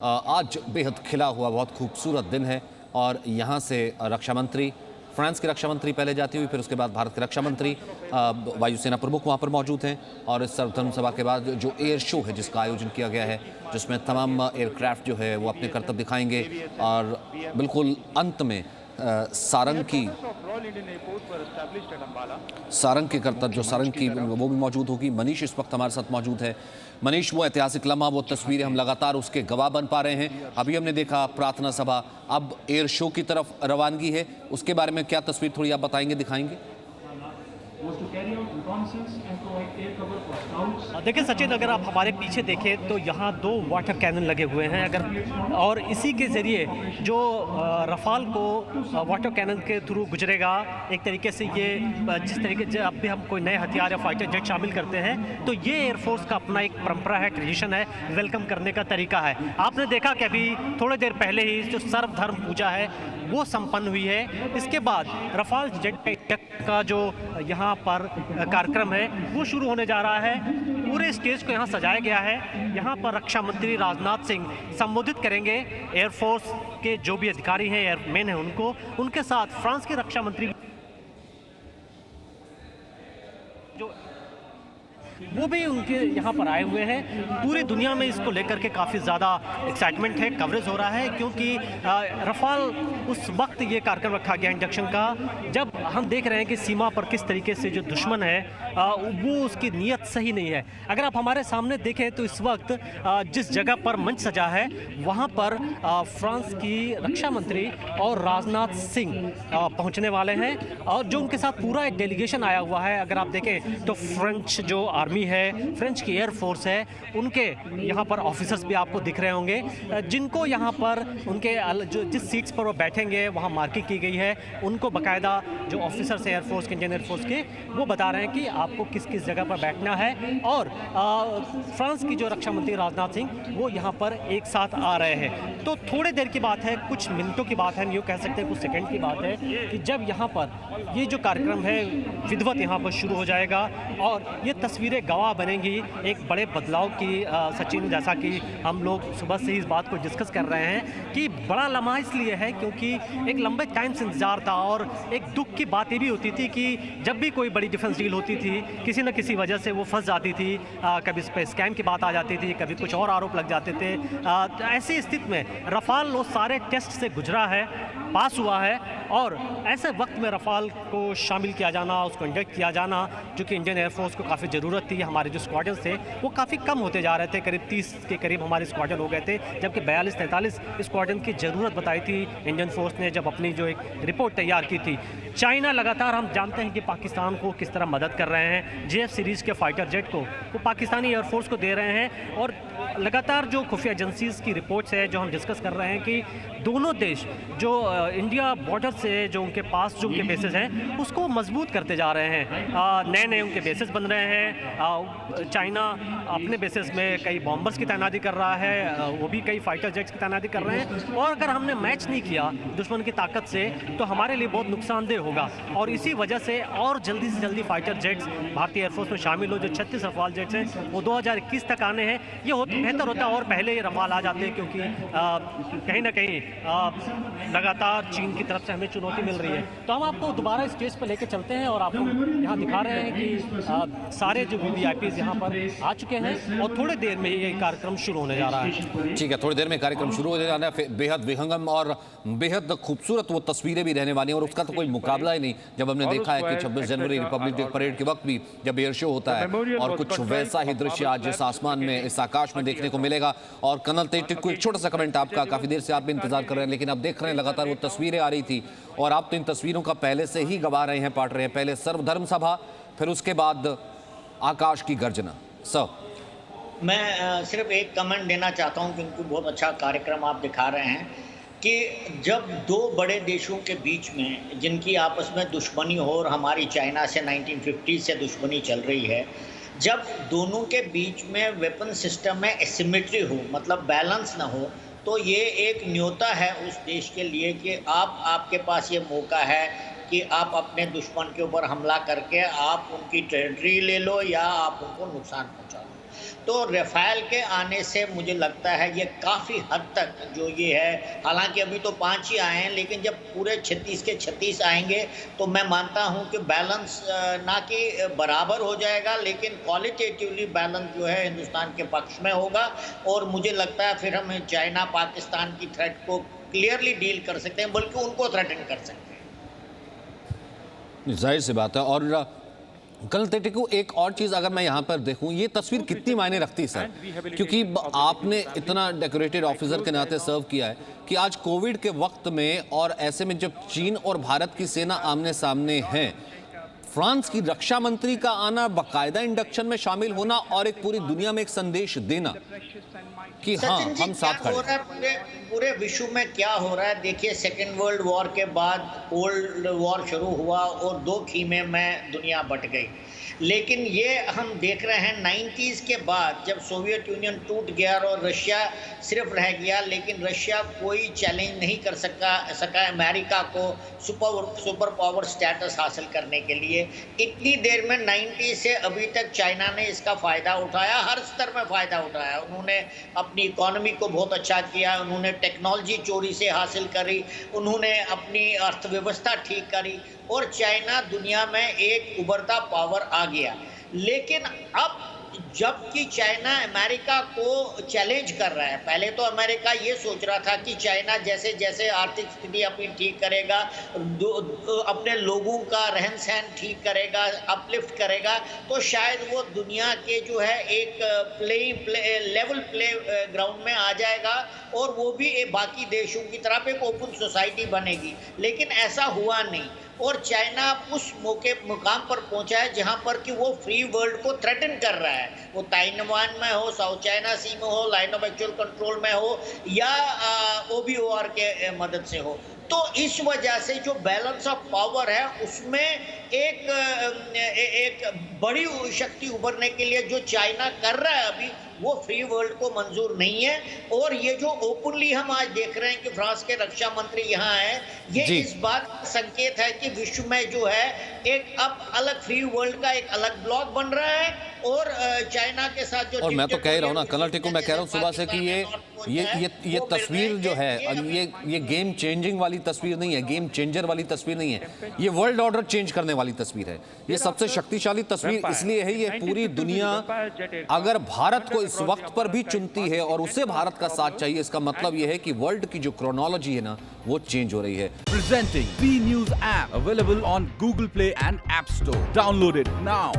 आज बेहद खिला हुआ बहुत खूबसूरत दिन है और यहाँ से रक्षा मंत्री, फ्रांस के रक्षा मंत्री पहले जाती हुई, फिर उसके बाद भारत के रक्षा मंत्री, वायुसेना प्रमुख वहाँ पर मौजूद हैं। और इस सर्वधर्म सभा के बाद जो एयर शो है जिसका आयोजन किया गया है, जिसमें तमाम एयरक्राफ्ट जो है वो अपने करतब दिखाएंगे और बिल्कुल अंत में सारंग की करतब जो सारंग की वो भी मौजूद होगी। मनीष इस वक्त हमारे साथ मौजूद है। मनीष, वो ऐतिहासिक लम्हा, वो तस्वीरें हम लगातार उसके गवाह बन पा रहे हैं। अभी हमने देखा प्रार्थना सभा, अब एयर शो की तरफ रवानगी है। उसके बारे में क्या तस्वीर थोड़ी आप बताएंगे, दिखाएंगे? देखिए सचिन, अगर आप हमारे पीछे देखें तो यहाँ 2 वाटर कैनन लगे हुए हैं अगर, और इसी के ज़रिए जो रफाल को वाटर कैनन के थ्रू गुजरेगा। एक तरीके से ये जिस तरीके जब भी हम कोई नए हथियार या फाइटर जेट शामिल करते हैं तो ये एयरफोर्स का अपना एक परंपरा है, ट्रेडिशन है, वेलकम करने का तरीका है। आपने देखा कि अभी थोड़ी देर पहले ही जो सर्वधर्म पूजा है वो संपन्न हुई है। इसके बाद रफाल जेट का जो यहाँ पर कार्यक्रम है वो शुरू होने जा रहा है। पूरे स्टेज को यहाँ सजाया गया है। यहाँ पर रक्षा मंत्री राजनाथ सिंह संबोधित करेंगे एयरफोर्स के जो भी अधिकारी हैं, एयरमैन हैं, उनके साथ फ्रांस के रक्षा मंत्री जो वो भी उनके यहाँ पर आए हुए हैं। पूरी दुनिया में इसको लेकर के काफ़ी ज़्यादा एक्साइटमेंट है, कवरेज हो रहा है, क्योंकि रफाल उस वक्त ये कार्यक्रम रखा गया इंडक्शन का जब हम देख रहे हैं कि सीमा पर किस तरीके से जो दुश्मन है वो उसकी नीयत सही नहीं है। अगर आप हमारे सामने देखें तो इस वक्त जिस जगह पर मंच सजा है वहाँ पर फ्रांस की रक्षा मंत्री और राजनाथ सिंह पहुँचने वाले हैं, और जो उनके साथ पूरा एक डेलीगेशन आया हुआ है। अगर आप देखें तो फ्रेंच जो आर्मी है, फ्रेंच की एयरफोर्स है, उनके यहाँ पर ऑफिसर्स भी आपको दिख रहे होंगे, जिनको यहाँ पर उनके जो जिस सीट्स पर वो बैठेंगे वहाँ मार्किंग की गई है। उनको बाकायदा जो ऑफिसर्स हैं एयरफोर्स के, इंडियन एयरफोर्स के, वो बता रहे हैं कि आपको किस किस जगह पर बैठना है। और फ्रांस की जो रक्षा मंत्री राजनाथ सिंह वो यहाँ पर एक साथ आ रहे हैं। तो थोड़ी देर की बात है, कुछ मिनटों की बात है, हम यूँ कह सकते हैं कुछ सेकेंड की बात है कि जब यहाँ पर ये जो कार्यक्रम है विधिवत यहाँ पर शुरू हो जाएगा और ये तस्वीरें गवाह बनेंगी एक बड़े बदलाव की। सचिन, जैसा कि हम लोग सुबह से ही इस बात को डिस्कस कर रहे हैं कि बड़ा लम्हा इसलिए है क्योंकि एक लंबे टाइम से इंतजार था, और एक दुख की बात ये भी होती थी कि जब भी कोई बड़ी डिफेंस डील होती थी किसी न किसी वजह से वो फंस जाती थी। कभी इस पर स्कैम की बात आ जाती थी, कभी कुछ और आरोप लग जाते थे। ऐसी स्थिति में रफाल वो सारे टेस्ट से गुजरा है, पास हुआ है, और ऐसे वक्त में रफाल को शामिल किया जाना, उसको इंडक्ट किया जाना, जो कि इंडियन एयरफोर्स को काफ़ी ज़रूरत थी। हमारे जो स्क्वाड्रन थे वो काफ़ी कम होते जा रहे थे, करीब 30 के करीब हमारे स्क्वाड्रन हो गए थे, जबकि 42-43 स्क्वाड्रन की ज़रूरत बताई थी इंडियन फोर्स ने जब अपनी जो एक रिपोर्ट तैयार की थी। चाइना लगातार, हम जानते हैं कि पाकिस्तान को किस तरह मदद कर रहे हैं। JF सीरीज़ के फाइटर जेट को वो पाकिस्तानी एयरफोर्स को दे रहे हैं, और लगातार जो खुफिया एजेंसीज़ की रिपोर्ट्स है जो हम डिस्कस कर रहे हैं कि दोनों देश जो इंडिया बॉर्डर से जो उनके पास जो उनके बेसेस हैं उसको मजबूत करते जा रहे हैं। नए नए उनके बेसेस बन रहे हैं। चाइना अपने बेसेस में कई बॉम्बर्स की तैनाती कर रहा है, वो भी कई फाइटर जेट्स की तैनाती कर रहे हैं, और अगर हमने मैच नहीं किया दुश्मन की ताकत से तो हमारे लिए बहुत नुकसानदेह होगा। और इसी वजह से और जल्दी से जल्दी फाइटर जेट्स भारतीय एयरफोर्स में शामिल हो। जो 36 रफाल जेट्स हैं वो 2021 तक आने हैं। ये बेहतर होता और पहले ये रफाल आ जाते, क्योंकि कहीं ना कहीं लगातार चीन की तरफ से हमें चुनौती मिल रही है। तो हम आपको दोबारा स्टेज पर लेके चलते हैं और आपको यहाँ दिखा रहे हैं कि सारे जो VVIPs यहाँ पर आ चुके हैं और थोड़ी देर में ये कार्यक्रम शुरू होने जा रहा है। ठीक है, थोड़ी देर में कार्यक्रम शुरू हो जाना है। बेहद विहंगम और बेहद खूबसूरत वो तस्वीरें भी रहने वाली हैं, और उसका तो कोई मुकाबला ही नहीं। जब हमने देखा है कि 26 जनवरी रिपब्लिक डे परेड के वक्त भी जब एयर शो होता है, और कुछ वैसा ही दृश्य आज इस आसमान में, इस आकाश में देखने को मिलेगा। और कर्नल तेजटिक को एक छोटा सा कमेंट आपका, काफी देर से आप भी इंतजार कर रहे हैं, लेकिन आप देख रहे हैं लगातार वो तस्वीरें आ रही थी, और आप तो इन तस्वीरों का पहले से ही गवा रहे हैं, पाट रहे हैं। पहले सर्वधर्म सभा, फिर उसके बाद आकाश की गर्जना। मैं सिर्फ एक कमेंट देना चाहता हूं, क्योंकि बहुत अच्छा कार्यक्रम आप दिखा रहे हैं कि जब 2 बड़े देशों के बीच में जिनकी आपस में दुश्मनी हो, और हमारी चाइना से 1950 से दुश्मनी चल रही है, जब दोनों के बीच में वेपन सिस्टम में एसिमेट्री हो, मतलब बैलेंस ना हो, तो ये एक न्योता है उस देश के लिए कि आपके पास ये मौका है कि आप अपने दुश्मन के ऊपर हमला करके आप उनकी टेरिटरी ले लो या आप उनको नुकसान पहुंचा दो। तो राफेल के आने से मुझे लगता है ये काफ़ी हद तक जो ये है, हालांकि अभी तो 5 ही आए हैं, लेकिन जब पूरे 36 के 36 आएंगे तो मैं मानता हूं कि बैलेंस ना कि बराबर हो जाएगा, लेकिन क्वालिटेटिवली बैलेंस जो है हिंदुस्तान के पक्ष में होगा। और मुझे लगता है फिर हम चाइना पाकिस्तान की थ्रेट को क्लियरली डील कर सकते हैं, बल्कि उनको थ्रेटन कर सकते हैं। जाहिर सी बात है। और कल टेटिको एक और चीज अगर मैं यहाँ पर देखूं, ये तस्वीर कितनी मायने रखती है सर, क्योंकि आपने इतना डेकोरेटेड ऑफिसर के नाते सर्व किया है कि आज कोविड के वक्त में और ऐसे में जब चीन और भारत की सेना आमने सामने है, फ्रांस की रक्षा मंत्री का आना, बाकायदा इंडक्शन में शामिल होना और एक पूरी दुनिया में एक संदेश देना कि हाँ हम साथ खड़े हैं। पूरे विश्व में क्या हो रहा है देखिए, सेकेंड वर्ल्ड वॉर के बाद कोल्ड वॉर शुरू हुआ और 2 खीमे में दुनिया बट गई। लेकिन ये हम देख रहे हैं 90s के बाद जब सोवियत यूनियन टूट गया और रशिया सिर्फ रह गया, लेकिन रशिया कोई चैलेंज नहीं कर सका अमेरिका को सुपर पावर स्टेटस हासिल करने के लिए। इतनी देर में 90 से अभी तक चाइना ने इसका फ़ायदा उठाया, हर स्तर में फ़ायदा उठाया। उन्होंने अपनी इकोनॉमी को बहुत अच्छा किया, उन्होंने टेक्नोलॉजी चोरी से हासिल करी, उन्होंने अपनी अर्थव्यवस्था ठीक करी और चाइना दुनिया में एक उभरता पावर आ गया। लेकिन अब जबकि चाइना अमेरिका को चैलेंज कर रहा है, पहले तो अमेरिका ये सोच रहा था कि चाइना जैसे जैसे आर्थिक स्थिति अपनी ठीक करेगा, अपने लोगों का रहन सहन ठीक करेगा, अपलिफ्ट करेगा, तो शायद वो दुनिया के जो है एक लेवल प्ले ग्राउंड में आ जाएगा और वो भी बाकी देशों की तरफ एक ओपन सोसाइटी बनेगी। लेकिन ऐसा हुआ नहीं और चाइना उस मुकाम पर पहुंचा है जहां पर कि वो फ्री वर्ल्ड को थ्रेटन कर रहा है, वो ताइवान में हो, साउथ चाइना सी में हो, लाइन ऑफ एक्चुअल कंट्रोल में हो या OBOR के मदद से हो। तो इस वजह से जो बैलेंस ऑफ पावर है उसमें एक बड़ी शक्ति उभरने के लिए जो चाइना कर रहा है अभी, वो फ्री वर्ल्ड को मंजूर नहीं है। और ये जो ओपनली हम आज देख रहे हैं कि फ्रांस के रक्षा मंत्री यहाँ हैं, ये इस बात का संकेत है कि विश्व में जो है एक अब अलग फ्री वर्ल्ड का एक अलग ब्लॉक बन रहा है और चाइना के साथ जो, और मैं तो कह ही रहा हूँ ना कर्नल टिक्कू, मैं कह रहा हूँ सुबह से कि ये तस्वीर जो है ये गेम चेंजिंग वाली तस्वीर नहीं है, गेम चेंजर वाली तस्वीर नहीं है, ये वर्ल्ड ऑर्डर चेंज करने वाली तस्वीर है। ये सबसे शक्तिशाली तस्वीर इसलिए है, ये पूरी दुनिया अगर भारत को इस वक्त पर भी चुनती है और उसे भारत का साथ चाहिए, इसका मतलब ये है कि वर्ल्ड की जो क्रोनोलॉजी है ना वो चेंज हो रही है। Presenting B News app available on Google Play and App Store. Download it now.